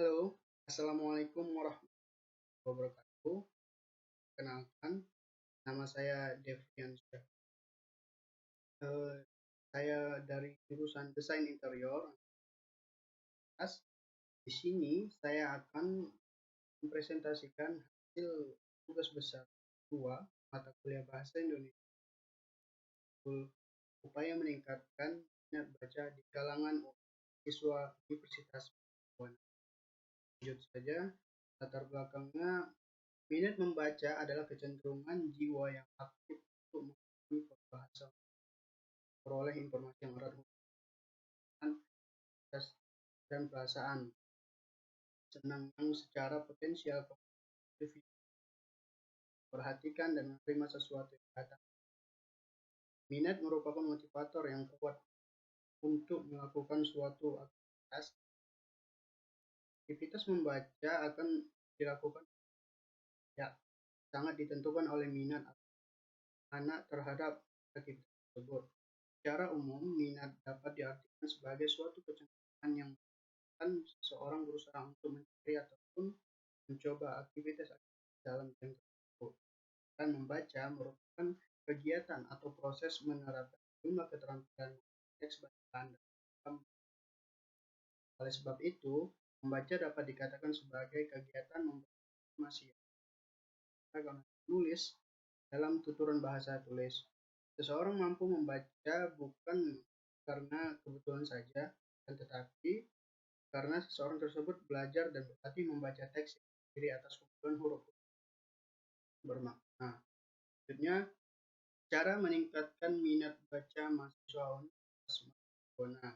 Halo, Assalamualaikum warahmatullahi wabarakatuh. Kenalkan, nama saya Devriansyah. Eh, saya dari jurusan Desain Interior. Di sini saya akan mempresentasikan hasil tugas besar 2 mata kuliah Bahasa Indonesia, upaya meningkatkan minat baca di kalangan siswa Universitas Pakuan. Lanjut saja, latar belakangnya minat membaca adalah kecenderungan jiwa yang aktif untuk memahami bahasa, memperoleh informasi yang erat hubungan dan perasaan, senang secara potensial, perhatikan dan menerima sesuatu yang datang. Minat merupakan motivator yang kuat untuk melakukan suatu aktivitas. Aktivitas membaca akan dilakukan ya sangat ditentukan oleh minat anak terhadap aktivitas tersebut. Secara umum, minat dapat diartikan sebagai suatu kecenderungan yang seseorang berusaha untuk mencari ataupun mencoba aktivitas dalam bidang tersebut. Dan membaca merupakan kegiatan atau proses menerapkan sejumlah keterampilan teks bacaan. Oleh sebab itu, membaca dapat dikatakan sebagai kegiatan memberi informasi yang menulis dalam tuturan bahasa tulis. Seseorang mampu membaca bukan karena kebetulan saja, tetapi karena seseorang tersebut belajar dan berlatih membaca teks yang terdiri atas kumpulan huruf bermakna. Selanjutnya, cara meningkatkan minat baca mahasiswa Universitas. Nah,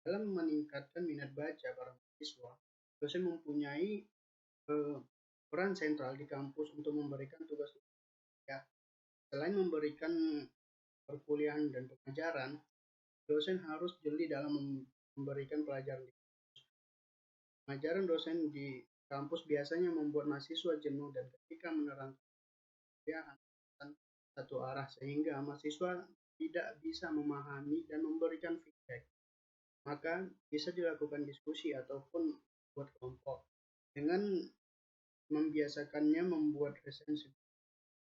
dalam meningkatkan minat baca para mahasiswa, dosen mempunyai peran sentral di kampus untuk memberikan tugas ya. Selain memberikan perkuliahan dan pengajaran, dosen harus jeli dalam memberikan pelajaran. Pengajaran dosen di kampus biasanya membuat mahasiswa jenuh dan ketika menerangkan kuliah satu arah sehingga mahasiswa tidak bisa memahami dan memberikan feedback. Maka bisa dilakukan diskusi ataupun buat kelompok. Dengan membiasakannya membuat resensi,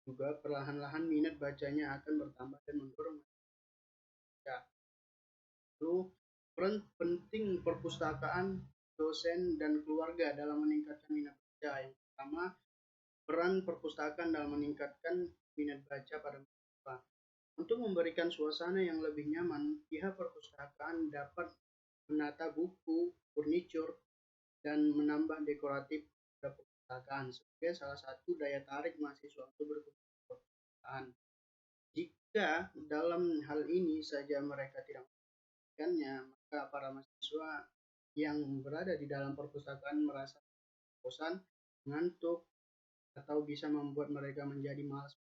juga perlahan-lahan minat bacanya akan bertambah dan mendorong baca. Lalu, peran penting perpustakaan, dosen, dan keluarga dalam meningkatkan minat baca. Yang pertama, peran perpustakaan dalam meningkatkan minat baca pada mahasiswa. Untuk memberikan suasana yang lebih nyaman, pihak perpustakaan dapat menata buku, furnitur, dan menambah dekoratif perpustakaan sebagai salah satu daya tarik mahasiswa untuk berkunjung ke perpustakaan. Jika dalam hal ini saja mereka tidak melakukannya, maka para mahasiswa yang berada di dalam perpustakaan merasa bosan, ngantuk, atau bisa membuat mereka menjadi malas.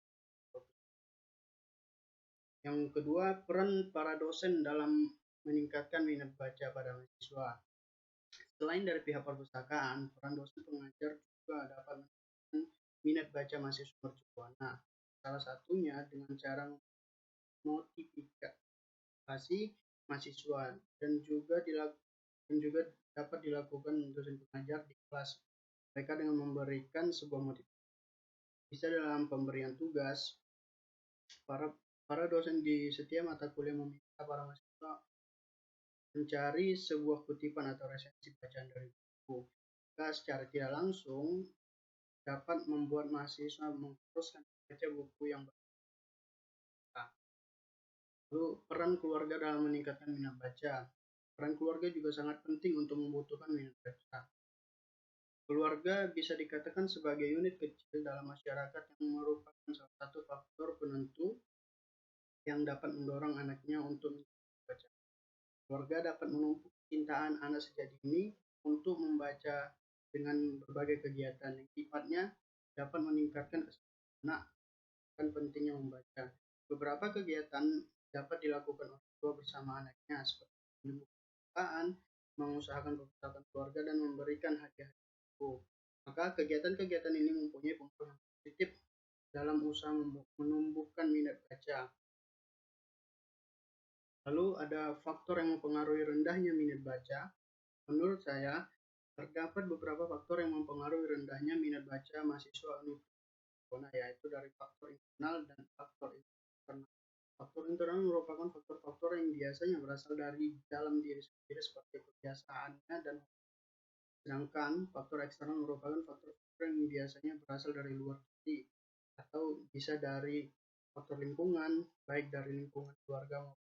Yang kedua, peran para dosen dalam meningkatkan minat baca pada mahasiswa. Selain dari pihak perpustakaan, peran dosen pengajar juga dapat meningkatkan minat baca mahasiswa mercubuana. Salah satunya dengan cara motivasi mahasiswa dan juga dapat dilakukan dosen pengajar di kelas mereka dengan memberikan sebuah motivasi. Bisa dalam pemberian tugas, para dosen di setiap mata kuliah meminta para mahasiswa mencari sebuah kutipan atau resensi bacaan dari buku. Maka secara tidak langsung dapat membuat mahasiswa mengharuskan membaca buku yang berbeda. Lalu, peran keluarga dalam meningkatkan minat baca. Peran keluarga juga sangat penting untuk membutuhkan minat baca. Keluarga bisa dikatakan sebagai unit kecil dalam masyarakat yang merupakan salah satu faktor penentu yang dapat mendorong anaknya untuk membaca. Keluarga dapat menumpuk kecintaan anak sejak dini untuk membaca dengan berbagai kegiatan yang sifatnya dapat meningkatkan anak dan pentingnya membaca. Beberapa kegiatan dapat dilakukan orang tua bersama anaknya seperti perpustakaan, mengusahakan perpustakaan keluarga, dan memberikan hadiah buku. Maka kegiatan-kegiatan ini mempunyai pengaruh yang positif dalam usaha menumbuhkan minat baca. Lalu ada faktor yang mempengaruhi rendahnya minat baca. Menurut saya, Terdapat beberapa faktor yang mempengaruhi rendahnya minat baca mahasiswa Universitas, yaitu dari faktor internal dan faktor eksternal. Faktor internal merupakan faktor-faktor yang biasanya berasal dari dalam diri sendiri seperti kebiasaannya, dan sedangkan faktor eksternal merupakan faktor-faktor yang biasanya berasal dari luar diri atau bisa dari faktor lingkungan, baik dari lingkungan keluarga maupun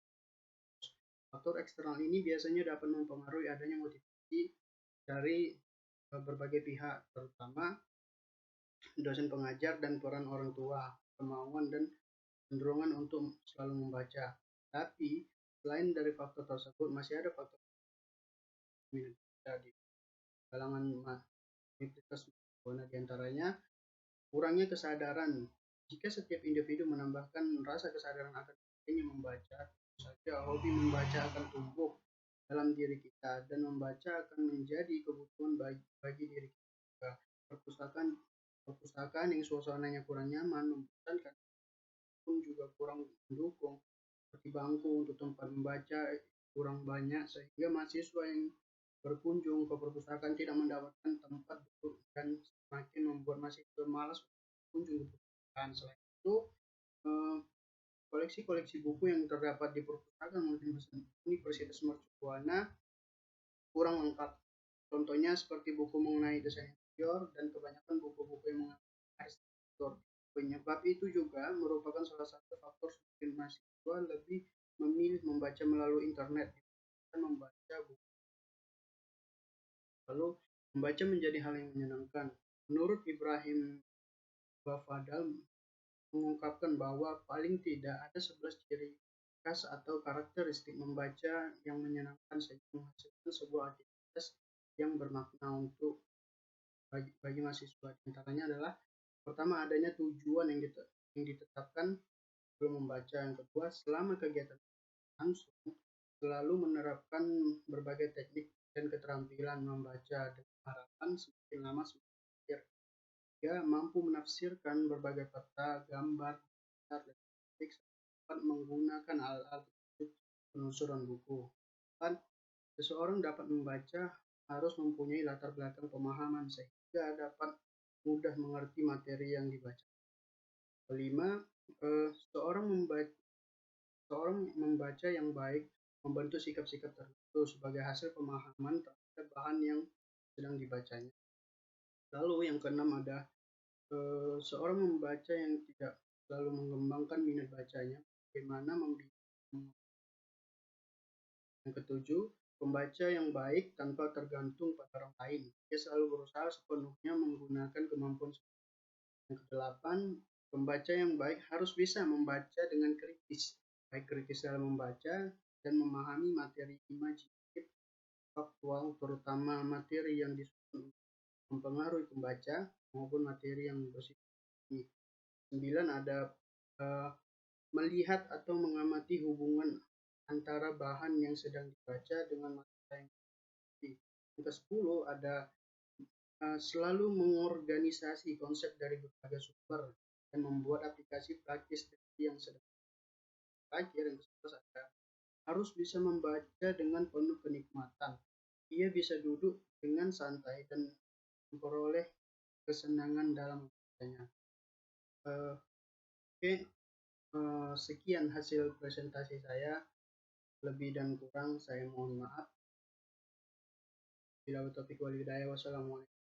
faktor eksternal ini biasanya dapat mempengaruhi adanya motivasi dari berbagai pihak, terutama dosen pengajar dan peran orang tua, kemauan dan kecenderungan untuk selalu membaca. Tapi selain dari faktor tersebut, masih ada faktor minat baca di kalangan Universitas Buana, diantaranya kurangnya kesadaran. Jika setiap individu menambahkan rasa kesadaran akan pentingnya membaca, tentu saja hobi membaca akan tumbuh dalam diri kita, dan membaca akan menjadi kebutuhan bagi diri kita. Perpustakaan perpustakaan yang suasananya kurang nyaman, membosankan, pun juga kurang mendukung, seperti bangku untuk tempat membaca kurang banyak, sehingga mahasiswa yang berkunjung ke perpustakaan tidak mendapatkan tempat duduk dan semakin membuat mahasiswa malas berkunjung ke perpustakaan. Selain itu, eh, koleksi-koleksi buku yang terdapat di perpustakaan Universitas Mercu Buana kurang lengkap. Contohnya seperti buku mengenai desain interior dan kebanyakan buku-buku yang mengenai arsitektur. Penyebab itu juga merupakan salah satu faktor semakin mahasiswa lebih memilih membaca melalui internet dan membaca buku. Lalu, membaca menjadi hal yang menyenangkan. Menurut Ibrahim Bafadal mengungkapkan bahwa paling tidak ada 11 ciri khas atau karakteristik membaca yang menyenangkan sehingga menghasilkan sebuah aktivitas yang bermakna untuk bagi mahasiswa. Di antaranya adalah pertama, adanya tujuan yang ditetapkan sebelum membaca. Yang kedua, selama kegiatan langsung selalu menerapkan berbagai teknik dan keterampilan membaca dengan harapan semakin lama semakin belajar. Dia mampu menafsirkan berbagai peta, gambar, dan detik dapat menggunakan alat-alat penelusuran buku. Dan seseorang dapat membaca harus mempunyai latar belakang pemahaman sehingga dapat mudah mengerti materi yang dibaca. Kelima, seorang membaca yang baik membentuk sikap-sikap tertentu sebagai hasil pemahaman terhadap bahan yang sedang dibacanya. Lalu yang keenam ada seorang membaca yang tidak selalu mengembangkan minat bacanya, bagaimana yang ketujuh, pembaca yang baik tanpa tergantung pada orang lain. Dia selalu berusaha sepenuhnya menggunakan kemampuan. Yang kedelapan, pembaca yang baik harus bisa membaca dengan kritis, baik kritis dalam membaca dan memahami materi imajinatif faktual, terutama materi yang disusun mempengaruhi pembaca maupun materi yang bersifat ini. 9 ada melihat atau mengamati hubungan antara bahan yang sedang dibaca dengan materi yang diikuti. Yang ke-10 ada selalu mengorganisasi konsep dari berbagai sumber dan membuat aplikasi praktis dari yang sedang. Terakhir, yang ke-11 ada harus bisa membaca dengan penuh kenikmatan. Ia bisa duduk dengan santai dan memperoleh kesenangan dalam membacanya. Oke, sekian hasil presentasi saya. Lebih dan kurang saya mohon maaf. Bila taufiq wal hidayah. Wassalamualaikum.